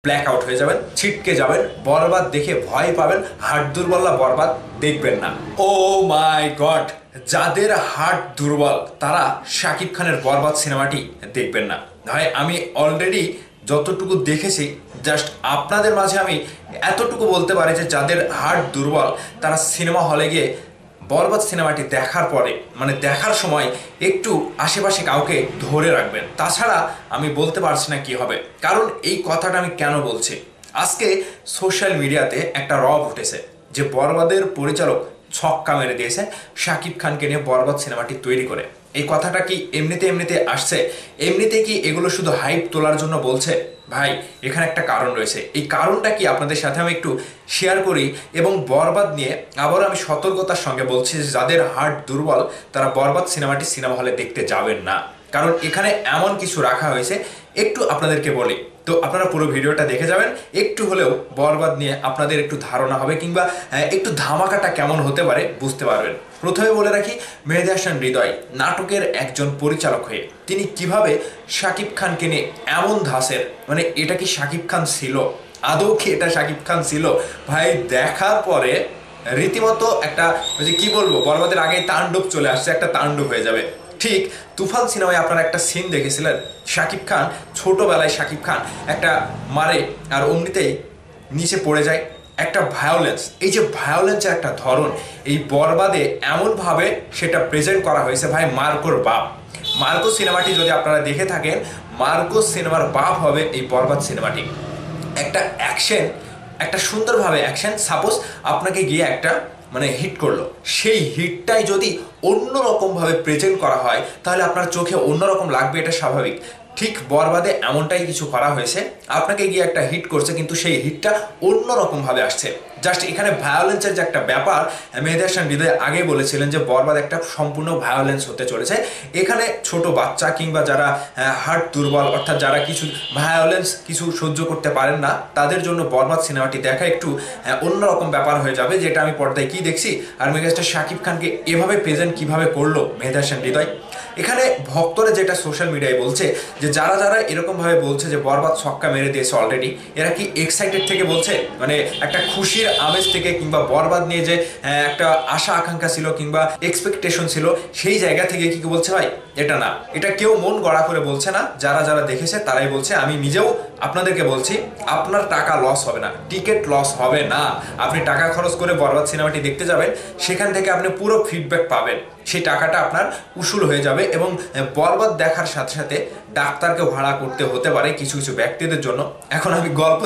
Black out হয়ে যাবেন, ছিটকে যাবেন, বরবাদ দেখে ভয় পাবেন, হার্ট দুর্বলরা বরবাদ দেখবেন না। ও মাই গড, যাদের হার্ট দুর্বল তারা শাকিব খানের বরবাদ সিনেমাটি দেখবেন না। ভাই আমি অলরেডি যতটুকু দেখেছি জাস্ট আপনাদের মাঝে আমি এতটুকু বলতে পারি যে যাদের হার্ট দুর্বল তারা সিনেমা হলে গিয়ে বরবাদ সিনেমাটি দেখার পরে মানে দেখার সময় একটু আশেপাশে কাউকে ধরে রাখবেন, তাছাড়া আমি বলতে পারছি না কি হবে। কারণ এই কথাটা আমি কেন বলছি, আজকে সোশ্যাল মিডিয়াতে একটা রব উঠেছে যে বরবাদের পরিচালক ছক্কা মেরে দিয়েছে শাকিব খানকে নিয়ে বরবাদ সিনেমাটি তৈরি করে। এই কথাটা কি এমনিতে আসছে? এমনিতে কি এগুলো শুধু হাইপ তোলার জন্য বলছে? ভাই এখানে একটা কারণ রয়েছে, এই কারণটা কি আপনাদের সাথে আমি একটু শেয়ার করি। এবং বরবাদ নিয়ে আবারও আমি সতর্কতার সঙ্গে বলছি যে যাদের হার্ট দুর্বল তারা বরবাদ সিনেমাটি সিনেমা হলে দেখতে যাবেন না, কারণ এখানে এমন কিছু রাখা হয়েছে। একটু আপনাদেরকে বলি, তো আপনারা পুরো ভিডিওটা দেখে যাবেন, একটু হলেও বরবাদ নিয়ে আপনাদের একটু ধারণা হবে কিংবা একটু ধামাকাটা কেমন হতে পারে বুঝতে পারবেন। প্রথমে বলে রাখি, মেহেদী হাসান হৃদয় নাটকের একজন পরিচালক হয়ে তিনি কিভাবে শাকিব খানকে নিয়ে এমন ধাসের, মানে এটা কি শাকিব খান ছিল? আদৌ কি এটা শাকিব খান ছিল? ভাই দেখার পরে রীতিমতো একটা কি বলবো, বরবাদের আগেই তাণ্ডব চলে আসছে, একটা তাণ্ডব হয়ে যাবে। ঠিক তুফান সিনেমায় আপনারা একটা সিন দেখেছিলেন, শাকিব খান ছোটবেলায় শাকিব খান একটা মারে আর অমনিতেই নিচে পড়ে যায়, একটা ভায়োলেন্স। এই যে ভায়োলেন্সের একটা ধরন এই বরবাদে এমনভাবে সেটা প্রেজেন্ট করা হয়েছে। ভাই মার্কোর বাপ, মার্কো সিনেমাটি যদি আপনারা দেখে থাকেন, মার্কো সিনেমার বাপ হবে এই বরবাদ সিনেমাটি। একটা অ্যাকশন, একটা সুন্দরভাবে অ্যাকশন, সাপোজ আপনাকে গিয়ে একটা মানে হিট করলো, সেই হিটটাই যদি অন্যরকমভাবে প্রেজেন্ট করা হয় তাহলে আপনার চোখে অন্যরকম লাগবে, এটা স্বাভাবিক। ঠিক বরবাদে এমনটাই কিছু করা হয়েছে, আপনাকে গিয়ে একটা হিট করছে কিন্তু সেই হিটটা অন্যরকমভাবে আসছে। জাস্ট এখানে ভায়োলেন্সের যে একটা ব্যাপার, মেহেদী হাসান হৃদয় আগে বলেছিলেন যে বরবাদ একটা সম্পূর্ণ ভায়োলেন্স হতে চলেছে। এখানে ছোট বাচ্চা কিংবা যারা হার্ট দুর্বল অর্থাৎ যারা কিছু ভায়োলেন্স কিছু সহ্য করতে পারেন না তাদের জন্য বরবাদ সিনেমাটি দেখা একটু অন্যরকম ব্যাপার হয়ে যাবে, যেটা আমি পর্দায় কি দেখছি। আর মেগাস্টার শাকিব খানকে এভাবে প্রেজেন্ট কিভাবে করলো মেহেদী হাসান হৃদয়। এখানে ভক্তরা যেটা সোশ্যাল মিডিয়ায় বলছে যে যারা যারা এরকমভাবে বলছে যে বরবাদ ছক্কা মেরে দিয়েছে অলরেডি, এরা কি এক্সাইটেড থেকে বলছে, মানে একটা খুশির আমেজ থেকে কিংবা বরবাদ নিয়ে যে একটা আশা আকাঙ্ক্ষা ছিল কিংবা এক্সপেকটেশন ছিল সেই জায়গা থেকে কি বলছে? ভাই এটা না, এটা কেউ মন গড়া করে বলছে না, যারা যারা দেখেছে তারাই বলছে। আমি নিজেও আপনাদেরকে বলছি, আপনার টাকা লস হবে না, টিকিট লস হবে না। আপনি টাকা খরচ করে বরবাদ সিনেমাটি দেখতে যাবেন, সেখান থেকে আপনি পুরো ফিডব্যাক পাবেন, সেই টাকাটা আপনার উসুল হয়ে যাবে। এবং বরবাদ দেখার সাথে সাথে ডাক্তারকে ভাড়া করতে হতে পারে কিছু কিছু ব্যক্তিদের জন্য। এখন আমি গল্প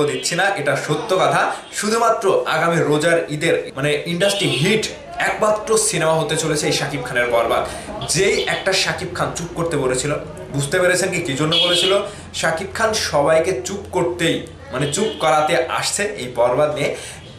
দিচ্ছি না, এটা সত্য কথা। শুধুমাত্র আগামী রোজার ঈদের মানে ইন্ডাস্ট্রি হিট একমাত্র সিনেমা হতে চলেছে এই শাকিব খানের বরবাদ। যেই একটা শাকিব খান চুপ করতে বলেছিল, বুঝতে পেরেছেন কি জন্য বলেছিল? শাকিব খান সবাইকে চুপ করতেই মানে চুপ করাতে আসছে এই বরবাদ নিয়ে,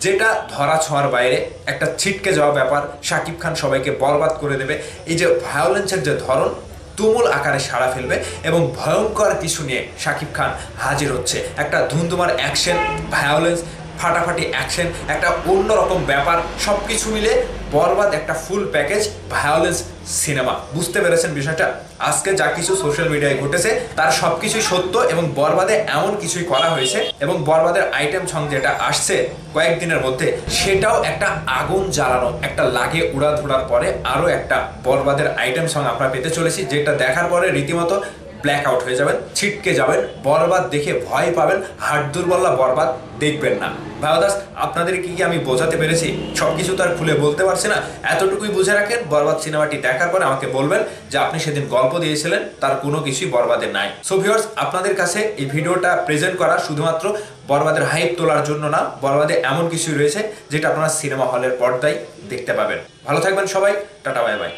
যেটা ধরা ছোঁয়ার বাইরে একটা ছিটকে যাওয়া ব্যাপার। শাকিব খান সবাইকে বরবাদ করে দেবে, এই যে ভায়োলেন্সের যে ধরন তুমুল আকারে সাড়া ফেলবে এবং ভয়ঙ্কর কিছু নিয়ে শাকিব খান হাজির হচ্ছে। একটা ধুমধুমার অ্যাকশন, ভায়োলেন্স, ফাটাফাটি অ্যাকশন, একটা অন্যরকম ব্যাপার, সব কিছু মিলে বরবাদ একটা ফুল প্যাকেজ ভায়োলেন্স সিনেমা। বুঝতে পেরেছেন বিষয়টা? আজকে যা কিছু সোশ্যাল মিডিয়ায় ঘটেছে তার সব কিছুই সত্য এবং বরবাদে এমন কিছুই করা হয়েছে। এবং বরবাদের আইটেম সং যেটা আসছে কয়েকদিনের মধ্যে, সেটাও একটা আগুন জ্বালানো, একটা লাগে উড়াধুড়ার পরে আরও একটা বরবাদের আইটেম সং আমরা পেতে চলেছি, যেটা দেখার পরে রীতিমতো ব্ল্যাক আউট হয়ে যাবেন, ছিটকে যাবেন, বরবাদ দেখে ভয় পাবেন, হার্ট দুর্বলরা বরবাদ দেখবেন না। ভাইদাস আপনাদের কি আমি বোঝাতে পেরেছি? সবকিছু তো আর খুলে বলতে পারছি না, এতটুকুই বুঝে রাখেন। বরবাদ সিনেমাটি দেখার পরে আমাকে বলবেন যে আপনি সেদিন গল্প দিয়েছিলেন তার কোনো কিছুই বরবাদের নাই। সো ভিউয়ার্স, আপনাদের কাছে এই ভিডিওটা প্রেজেন্ট করা শুধুমাত্র বরবাদের হাইপ তোলার জন্য না, বরবাদে এমন কিছুই রয়েছে যেটা আপনারা সিনেমা হলের পর্দায় দেখতে পাবেন। ভালো থাকবেন সবাই, টাটা বাই বাই।